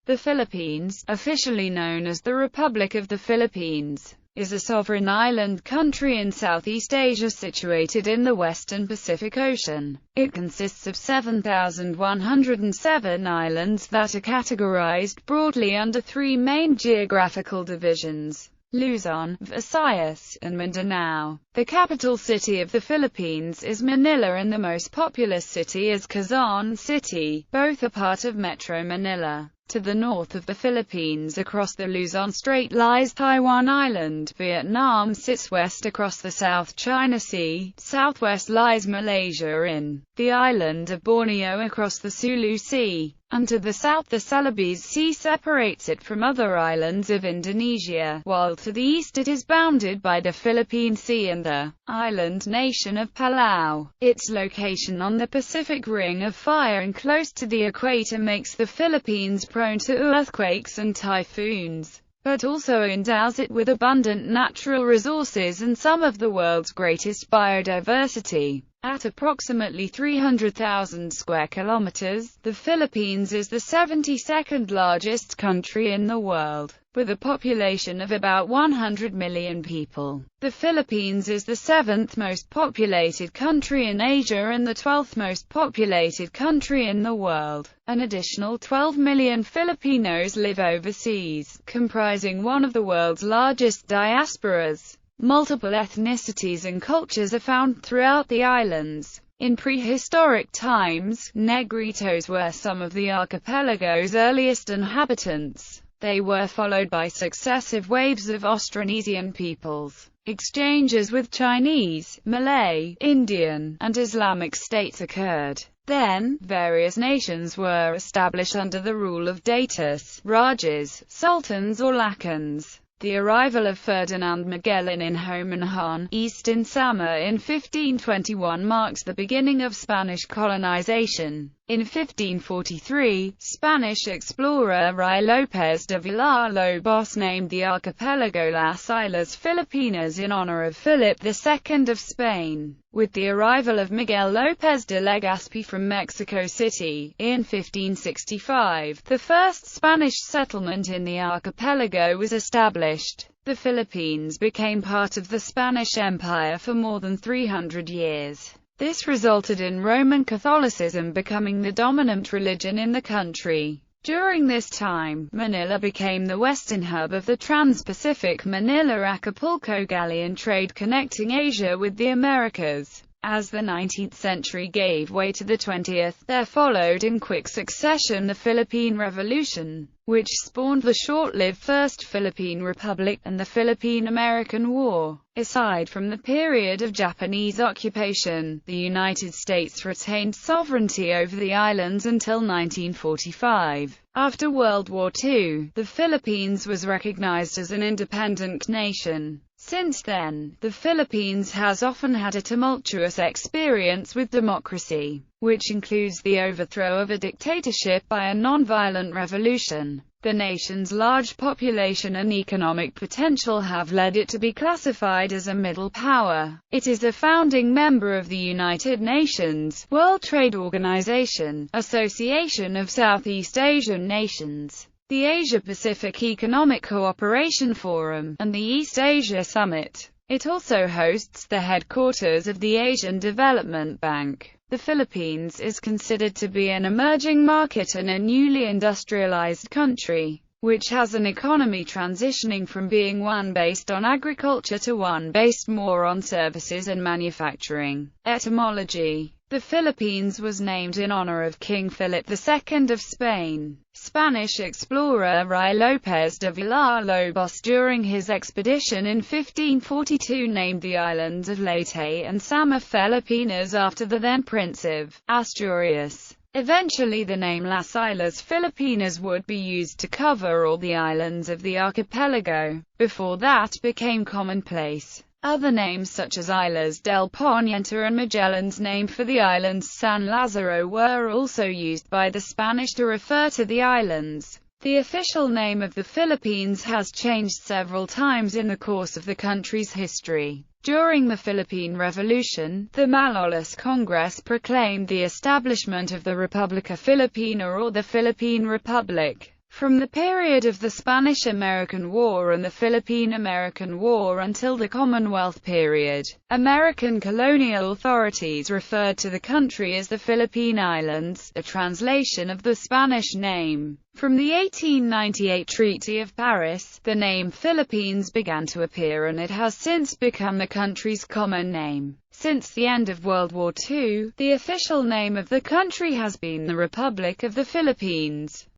The Philippines, officially known as the Republic of the Philippines, is a sovereign island country in Southeast Asia situated in the western Pacific Ocean. It consists of 7,107 islands that are categorized broadly under three main geographical divisions: Luzon, Visayas, and Mindanao. The capital city of the Philippines is Manila and the most populous city is Quezon City. Both are part of Metro Manila. To the north of the Philippines across the Luzon Strait lies Taiwan Island. Vietnam sits west across the South China Sea. Southwest lies Malaysia in the island of Borneo across the Sulu Sea. And to the south the Celebes Sea separates it from other islands of Indonesia, while to the east it is bounded by the Philippine Sea and the island nation of Palau. Its location on the Pacific Ring of Fire and close to the equator makes the Philippines prone to earthquakes and typhoons, but also endows it with abundant natural resources and some of the world's greatest biodiversity. At approximately 300,000 square kilometers, the Philippines is the 72nd largest country in the world, with a population of about 100 million people. The Philippines is the 7th most populated country in Asia and the 12th most populated country in the world. An additional 12 million Filipinos live overseas, comprising one of the world's largest diasporas. Multiple ethnicities and cultures are found throughout the islands. In prehistoric times, Negritos were some of the archipelago's earliest inhabitants. They were followed by successive waves of Austronesian peoples. Exchanges with Chinese, Malay, Indian, and Islamic states occurred. Then, various nations were established under the rule of datus, rajas, sultans or lakhans. The arrival of Ferdinand Magellan in Homonhon, eastern Samar in 1521 marks the beginning of Spanish colonization. In 1543, Spanish explorer Ruy López de Villalobos named the archipelago Las Islas Filipinas in honor of Philip II of Spain. With the arrival of Miguel López de Legazpi from Mexico City, in 1565, the first Spanish settlement in the archipelago was established. The Philippines became part of the Spanish Empire for more than 300 years. This resulted in Roman Catholicism becoming the dominant religion in the country. During this time, Manila became the western hub of the Trans-Pacific Manila-Acapulco galleon trade connecting Asia with the Americas. As the 19th century gave way to the 20th, there followed in quick succession the Philippine Revolution, which spawned the short-lived First Philippine Republic, and the Philippine-American War. Aside from the period of Japanese occupation, the United States retained sovereignty over the islands until 1945. After World War II, the Philippines was recognized as an independent nation. Since then, the Philippines has often had a tumultuous experience with democracy, which includes the overthrow of a dictatorship by a non-violent revolution. The nation's large population and economic potential have led it to be classified as a middle power. It is a founding member of the United Nations, World Trade Organization, Association of Southeast Asian Nations, the Asia-Pacific Economic Cooperation Forum, and the East Asia Summit. It also hosts the headquarters of the Asian Development Bank. The Philippines is considered to be an emerging market and a newly industrialized country, which has an economy transitioning from being one based on agriculture to one based more on services and manufacturing. Etymology: the Philippines was named in honor of King Philip II of Spain. Spanish explorer Ruy López de Villalobos during his expedition in 1542 named the islands of Leyte and Samar Filipinas after the then Prince of Asturias. Eventually the name Las Islas Filipinas would be used to cover all the islands of the archipelago. Before that became commonplace. Other names such as Islas del Poniente and Magellan's name for the islands San Lazaro were also used by the Spanish to refer to the islands. The official name of the Philippines has changed several times in the course of the country's history. During the Philippine Revolution, the Malolos Congress proclaimed the establishment of the Republica Filipina or the Philippine Republic. From the period of the Spanish-American War and the Philippine-American War until the Commonwealth period, American colonial authorities referred to the country as the Philippine Islands, a translation of the Spanish name. From the 1898 Treaty of Paris, the name Philippines began to appear and it has since become the country's common name. Since the end of World War II, the official name of the country has been the Republic of the Philippines.